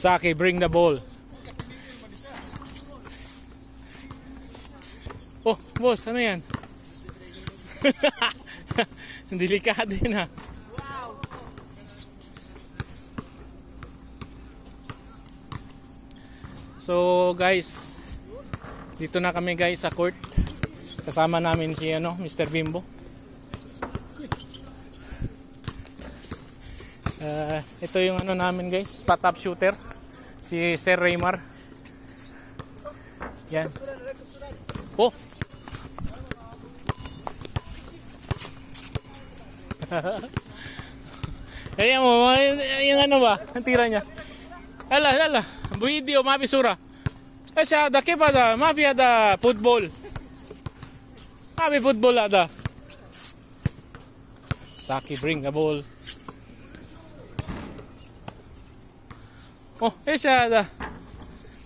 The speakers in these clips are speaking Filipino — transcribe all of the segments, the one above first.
Saki, bring the ball. Oh, boss, ano yan? Delikado yun ha. So guys, dito na kami guys sa court. Kasama namin si Mr. Bimbo. Ito yung namin guys, spot up shooter, si Sir Raymar. Yan. Oh. Ayan mo, yung ba? Ang tira niya. Ala. Video, mapi sura. Siya, da kepada, mapi ada football. Mapi football ada. Saki, bring the ball. Oh, siya ada.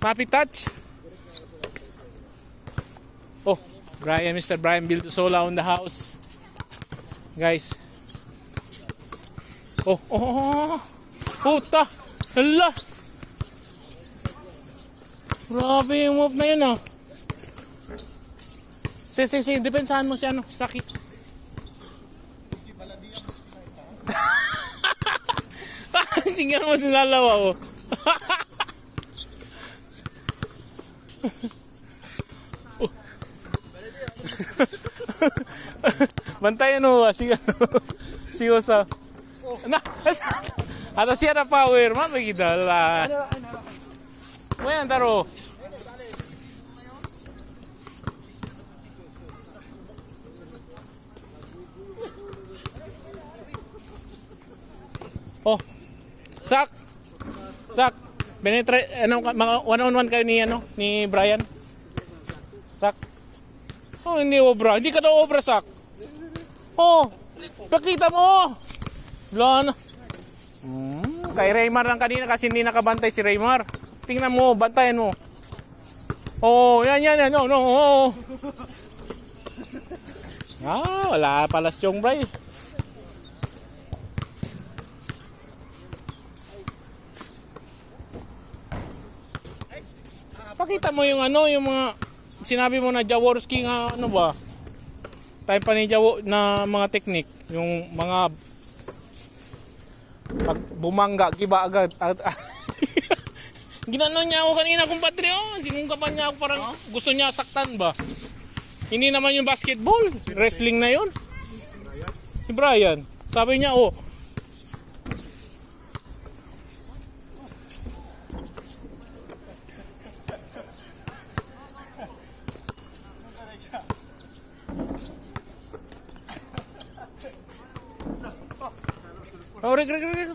Mapi touch. Oh, Mr. Brian Bildusola on the house. Guys. Oh. Puta. Hala. Grabe yung move na yun ah. Sige, depensahan mo siya Saki. Tingnan mo nilalawa oh. Bantayan mo sige Osa. Na, ata siya na power, mapagida la. Wayan taro. Oh. Sak. Penetrate mga one-on-one kayo ni Brian. Sak. Oh, hindi obra. Hindi ka daw obra, Sak. Oh, pakita mo. Wala na. Kay Raymar lang kanina kasi hindi nakabantay si Raymar. Tingnan mo, bantayan mo. Oh, yan. No. Oh. Wala pala si Chong Bray. Pakita mo yung yung mga sinabi mo na Jaworski nga ba? Tayo pa ni Jawo na mga technique, yung mga pag bumangga, giba agad. Ginano niya ako kanina kumpadre, sinungkapan niya ako parang gusto niya saktan ba? Hindi naman yung basketball, wrestling na yun. Si Brian, sabi niya Rick.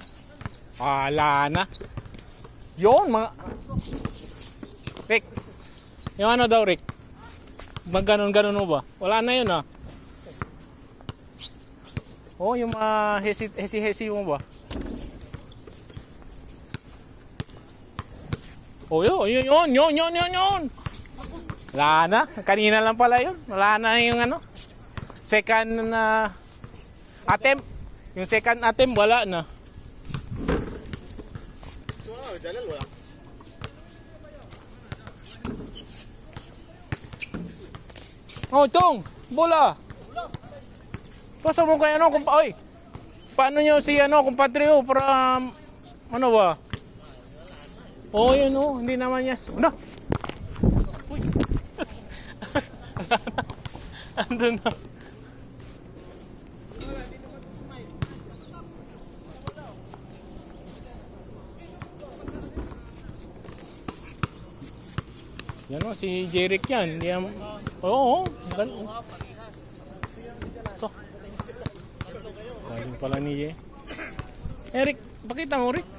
Wala na. Yun, mga Rick. Yung daw, Rick? Mag-ganon mo ba? Wala na yun Oh, yung mga hesi mo ba? Oh, yun. Wala na. Kanina lang pala yun. Wala na yung second attempt. Yung second attempt, wala na. Oh, Tong, bola. Pasa mo kay oy. Paano nyo si kumpadre para ba? Oh, yun hindi naman niya. Uy. Andun na. Yan si Jeric yan. Oo. Ito. Kaling pala ni Jay. Rick, pakita mo, Rick.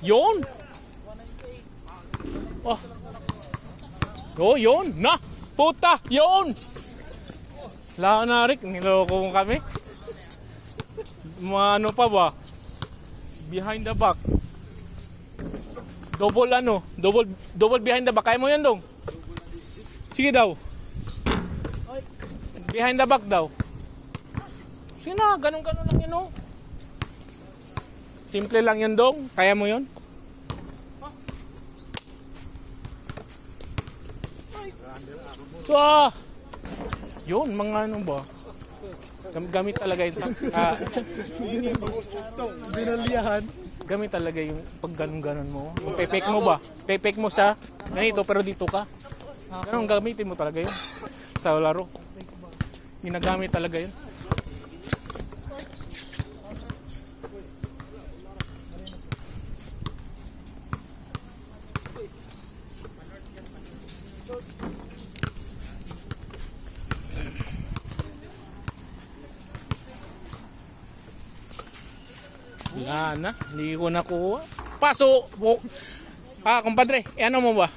Yun. Oh, yun. Puta, yun. Wala na, Rick. Niloko mo kami. Pa ba? Behind the back. Double behind the back. Kaya mo yan dong. Sige daw. Behind the back daw. Sige na, ganun lang yun Simple lang yun, Dong. Kaya mo yun? So, yun, mga ano ba? Gamit talaga yun sa... Binalihan. Gamit talaga yung pag ganun-ganon mo. Yung pepek mo ba? Pepek mo sa ganito pero dito ka. Ganun, gamitin mo talaga yun. Sa laro. Ginagamit talaga yun. Wala na, hindi ko nakuha. Paso! Kumpadre, ano mo ba?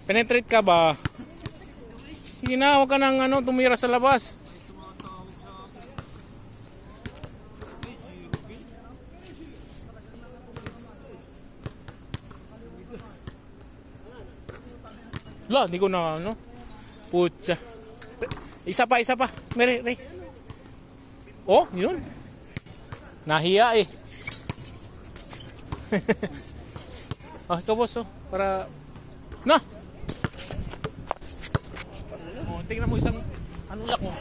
Penetrate ka ba? Sige na, huwag ka nang tumira sa labas. Wala, hindi ko na Putsa. Isa pa. Mere. Oh, yun. Nahiya eh. Ito boss para na. Tingnan mo isang lak mo.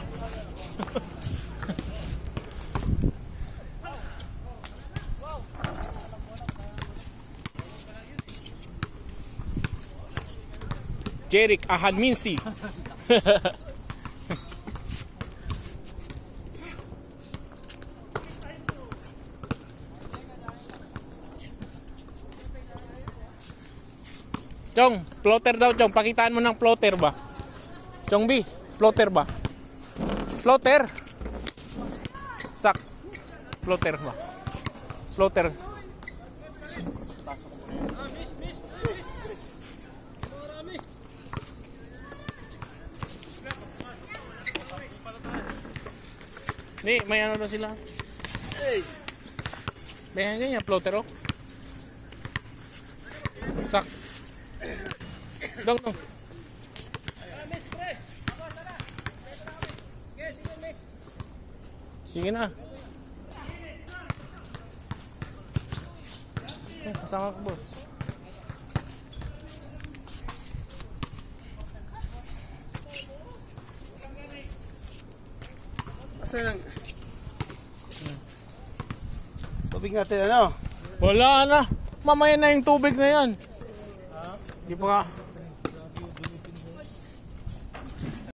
Jeric Ahanminsi. Chong, floater daw, Chong. Pakitaan mo ng floater ba? Chong B, floater ba? Floater. Sak. Floater ba? Floater. Ni, may ano na sila. May ganyan, floater oh. Sak. Dong. Sige na. Kasama ko, boss. Basta lang. Tubig natin ano? Wala na. Mamaya na yung tubig na yan. Di pa ka.